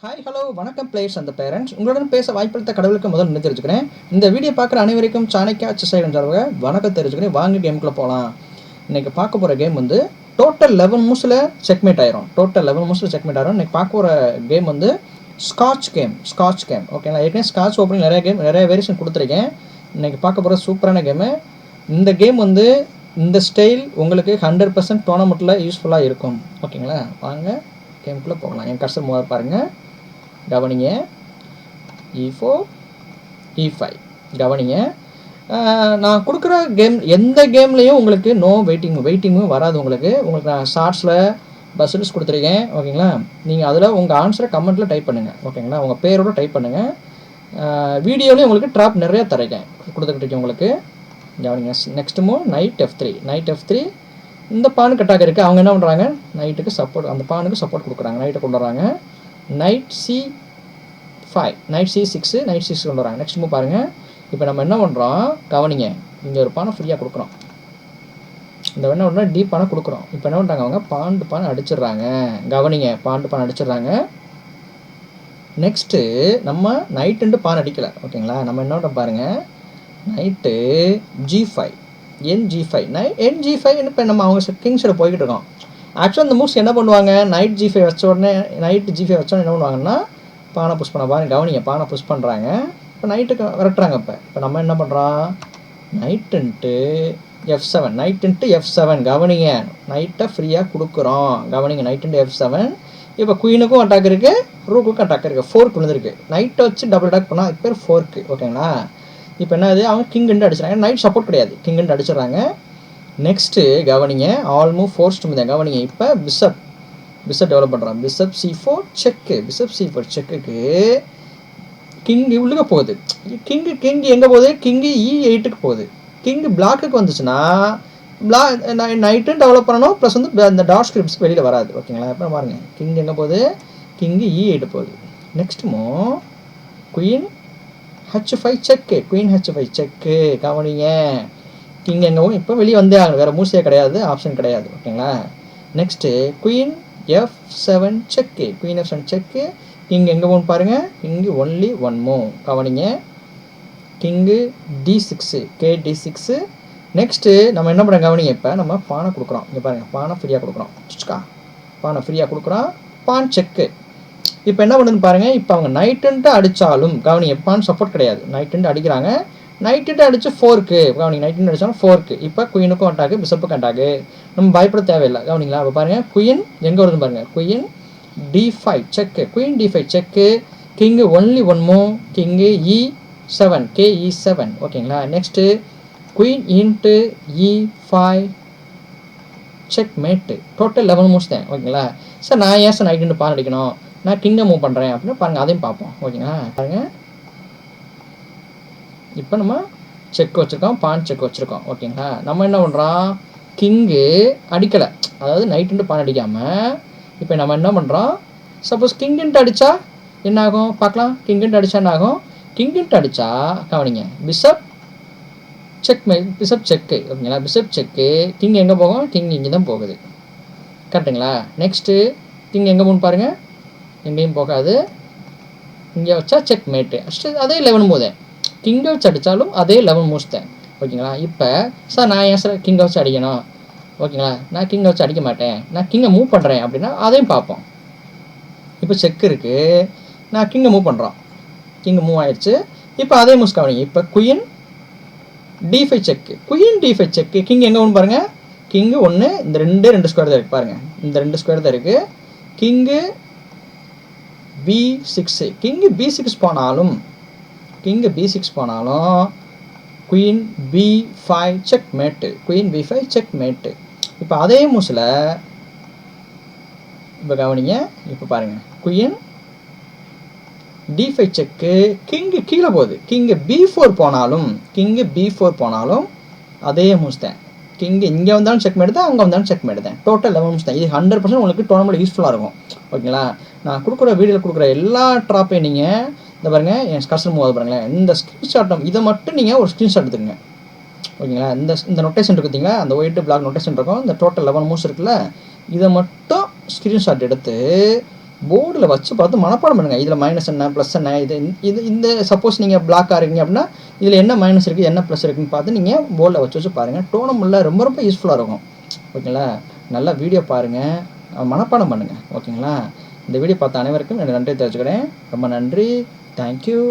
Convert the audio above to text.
Hi hello வணக்கம் players and parents. உங்களுடன் பேச வாய்ப்பளித்த கடவுளுக்கு முதல் நின்று தெரிஞ்சுக்கிறேன். இந்த வீடியோ பார்க்குற அனைவருக்கும் சாணக்கியா செஸ்ஸைடன் சார்பாக வணக்கம் தெரிஞ்சுக்கிறேன். வாங்க கேமுக்குள்ளே போகலாம். இன்றைக்கி பார்க்க போகிற கேம் வந்து டோட்டல் 11 மூவ்ஸில் செக்மேட் ஆயிரும். இன்றைக்கி பார்க்க போகிற கேம் வந்து ஸ்காட்ச் கேம். ஓகேங்களா, ஏற்கனவே ஸ்காட்ச் ஓப்பனிங் நிறைய வேரியேஷன் கொடுத்துருக்கேன். இன்றைக்கி பார்க்க போகிற சூப்பரான கேமு. இந்த கேம் வந்து இந்த ஸ்டைல் உங்களுக்கு 100% டோர்னமெண்ட்டில் யூஸ்ஃபுல்லாக இருக்கும். ஓகேங்களா, வாங்க கேமுக்குள்ளே போகலாம். என் கர்சர் முதல் பாருங்கள், கவனிங்க. E4 E5 கவனிங்க. நான் கொடுக்குற கேம் எந்த கேம்லேயும் உங்களுக்கு நோ வெயிட்டிங்கும் வராது. உங்களுக்கு நான் ஷார்ட்ஸில் பஸ்ஸஸ் கொடுத்துருக்கேன். ஓகேங்களா, நீங்கள் அதில் உங்கள் ஆன்சரை கமெண்ட்டில் டைப் பண்ணுங்கள். ஓகேங்களா, உங்கள் பேரோட டைப் பண்ணுங்கள். வீடியோலேயும் உங்களுக்கு ட்ராப் நிறையா தரேன் கொடுத்துக்கிட்டு இருக்கேன் உங்களுக்கு. கவனிங்க. Next move night F3. இந்த பானு கட்டாக இருக்குது. அவங்க என்ன பண்ணுறாங்க, நைட்டுக்கு சப்போர்ட், அந்த பானுக்கு சப்போர்ட் கொடுக்குறாங்க. நைட்டை கொண்டு வராங்க. நைட் C5, நைட் C6 கொண்டு வராங்க. நெக்ஸ்ட் மூவ் பாருங்கள். இப்போ நம்ம என்ன பண்ணுறோம், கவனிங்க. இங்கே ஒரு பானை ஃப்ரீயாக கொடுக்குறோம். இந்த என்ன பண்ணுறோம், டீப் பானை கொடுக்குறோம். இப்போ என்ன பண்ணுறாங்க, அவங்க பானை அடிச்சிடுறாங்க. கவனிங்க, பானை அடிச்சிடுறாங்க. நெக்ஸ்ட்டு நம்ம நைட்டுன்ட்டு பானை அடிக்கலை. ஓகேங்களா, நம்ம என்ன பண்ணுறோம் பாருங்கள், நைட்டு G5, NG5 இப்போ நம்ம அவங்க கிங்ஸில் போய்கிட்டு இருக்கோம். ஆக்சுவலாக இந்த மூவ்ஸ் என்ன பண்ணுவாங்க, நைட் G5 வச்ச உடனே என்ன பண்ணுவாங்கன்னா, பானை புஷ் பண்ண பாருங்க. கவனிங்க, பானை புஷ் பண்ணுறாங்க. இப்போ நைட்டுக்கு விரட்டுறாங்க. இப்போ நம்ம என்ன பண்ணுறோம், நைட்டுன்ட்டு F7. கவனிங்க, நைட்டை ஃப்ரீயாக கொடுக்குறோம். கவனிங்க, நைட்டுன்ட்டு F7. இப்போ குயினுக்கும் அட்டாக் இருக்குது, ரூக்குக்கும் அட்டாக் இருக்குது. ஃபோர்க் விழுந்துருக்கு. நைட்டை வச்சு டபுள் அட்டாக் பண்ணால் இப்போ ஃபோர்க்கு. ஓகேங்களா, இப்போ என்னது, அவங்க கிங்குண்டு அடிச்சிடறாங்க. நைட் சப்போர்ட் கிடையாது, கிங்குண்டு அடிச்சிடறாங்க. நெக்ஸ்ட்டு கவனிங்க, ஆல் மூவ் ஃபோர்ஸ்ட் மூவ் தான். கவனிங்க, இப்போ பிஷப் டெவலப் பண்ணுறான். பிஷப் C4 செக்குக்கு கிங்கு உள்ளுக்க போகுது. கிங்கு எங்கே போகுது, கிங்கு E8க்கு போகுது. கிங்கு பிளாக்குக்கு வந்துச்சுன்னா நைட்டும் டெவலப் பண்ணணும், ப்ளஸ் வந்து அந்த டாட் ஸ்கிரிப்ட்ஸ் வெளியில் வராது. ஓகேங்களா, இப்போ பாருங்கள், கிங்கு எங்கே போகுது, கிங்கு E8 போகுது. நெக்ஸ்ட் மூவ் குயின் H5 செக்கு. கவனிங்க, கிங் எங்கவும் இப்போ வெளியே வந்தே ஆகணும், வேறு மூவ்ஸே கிடையாது, ஆப்ஷன் கிடையாது. ஓகேங்களா, நெக்ஸ்ட்டு குயின் F7 செக்கு. கிங் எங்கே போகணும் பாருங்கள், கிங்கு ஒன்லி ஒன் மூவ். கவனிங்க, கிங்கு D6. நெக்ஸ்ட்டு நம்ம என்ன பண்ணுறோம், கவனிங்க. இப்போ நம்ம பானை கொடுக்குறோம். இங்கே பாருங்கள், பானை ஃப்ரீயாக கொடுக்குறோம். பான் செக்கு. இப்போ என்ன பண்ணுதுன்னு பாருங்கள், இப்போ அவங்க நைட்டுன்ட்டு அடித்தாலும் கவனிங்க, பான் சப்போர்ட் கிடையாது, நைட்டுன்ட்டு அடிக்கிறாங்க. நைட்டுட்டு அடித்து ஃபோர்க்கு. கவனிங்க, நைட்டுன்னு அடித்தாலும் ஃபோர்க்கு. இப்போ குயினுக்கும் அட்டாக்கு, பிஷப்புக்கும் அட்டாக்கு. நம்ம பயப்பட தேவையில்லை. கவனிங்களா, இப்போ பாருங்கள், குயின் எங்கே வருதுன்னு பாருங்கள், queen D5 check. King only one move, king E7. ஓகேங்களா, next queen into E5 checkmate. Total 11 moves தான். ஓகேங்களா, சார் நான் ஏன் சார் நைட்டுன்ட்டு பான் அடிக்கணும், நான் கிங்கை மூவ் பண்ணுறேன் அப்படின்னு பாருங்கள், அதையும் பார்ப்போம். ஓகேங்களா, பாருங்கள், இப்போ நம்ம செக் வச்சுருக்கோம், பான் செக் வச்சுருக்கோம். ஓகேங்களா, நம்ம என்ன பண்ணுறோம், கிங்கு அடிக்கலை, அதாவது நைட்டுன்ட்டு பான் அடிக்காமல் இப்போ நம்ம என்ன பண்ணுறோம், சப்போஸ் கிங்குன்ட்டு அடித்தா என்ன ஆகும் பார்க்கலாம். கிங்குன்ட்டு அடித்தா என்ன ஆகும், கிங்குன்ட்டு அடித்தா கவனிங்க, பிஷப் செக்கு. ஓகேங்களா, பிஷப் செக்கு. கிங் எங்கே போகும், கிங் இங்கே தான் போகுது. கரெக்டுங்களா, நெக்ஸ்ட்டு கிங் எங்கே போகணும் பாருங்கள், எங்கேயும் போகாது. இங்கே வச்சா செக் மேட்டு. அதே 11 மூவ் தான். கிங்கை வச்சு அடித்தாலும் அதே 11 மூவ்ஸ் தான். ஓகேங்களா, இப்போ சார் நான் ஏன் சார் கிங்கை வச்சு அடிக்கணும், ஓகேங்களா, நான் கிங்கை வச்சு அடிக்க மாட்டேன், நான் கிங்கை மூவ் பண்ணுறேன் அப்படின்னா அதையும் பார்ப்போம். இப்போ செக் இருக்குது, நான் கிங்கை மூவ் பண்ணுறோம், கிங்கு மூவ் ஆயிடுச்சு. இப்போ அதே மூவ்ஸ் கவனிங்க. இப்போ குயின் D5 செக்கு. கிங் எங்கே ஒன்று பாருங்கள், கிங்கு ஒன்று, இந்த ரெண்டு ஸ்கொயர் தான் இருக்குது பாருங்கள், இந்த 2 ஸ்கொயர் தான் இருக்குது. King B6. கிங்கு B6 போனாலும் குயின் B5 செக்மேட்டு. இப்போ அதே மூவ்ஸில் இப்போ கவனிங்க. இப்போ பாருங்கள், குயின் D5 செக்கு. கிங்கு கீழே போகுது. கிங்கு B4 போனாலும் அதே மூவ்ஸ் தான். கிங்கு இங்கே வந்தாலும் செக்மேட் தான், அங்கே வந்தாலும் செக்மேட் தான். டோட்டல் 11 மூவ்ஸ் தான். இது 100% உங்களுக்கு டோர்னமெண்ட் யூஸ்ஃபுல்லாக இருக்கும். ஓகேங்களா, நான் கொடுக்குற வீடியோவில் கொடுக்குற எல்லா ட்ராப்பையும் நீங்கள் இந்த பாருங்கள், என் கஸ்டமர் மூவ் பாருங்களேன், இந்த ஸ்க்ரீன்ஷாட் இதை மட்டும் நீங்கள் ஒரு ஸ்க்ரீன்ஷாட் எடுத்துக்கங்க. ஓகேங்களா, இந்த நொட்டேஷன் இருக்குதுங்களா, அந்த ஒயிட் பிளாக் நொட்டேஷன் இருக்கும், இந்த டோட்டல் 11 மூவ்ஸ் இருக்குல்ல, இதை மட்டும் ஸ்க்ரீன்ஷாட் எடுத்து போர்டில் வச்சு பார்த்து மனப்பாடம் பண்ணுங்கள். இதில் மைனஸ் என்ன ப்ளஸ் என்ன, இந்த சப்போஸ் நீங்கள் பிளாக்காக இருக்கீங்க அப்படின்னா இதில் என்ன மைனஸ் இருக்குது என்ன ப்ளஸ் இருக்குதுன்னு பார்த்து நீங்கள் போர்டில் வச்சு பாருங்கள். டோர்னமெண்ட்டில் ரொம்ப ரொம்ப யூஸ்ஃபுல்லாக இருக்கும். ஓகேங்களா? நல்லா வீடியோ பாருங்கள், மனப்பாடம் பண்ணுங்கள். ஓகேங்களா? இந்த வீடியோ பார்த்த அனைவருக்கும் என்னோட நன்றி தெரிவிச்சுக்கிறேன். ரொம்ப நன்றி. தேங்க்யூ.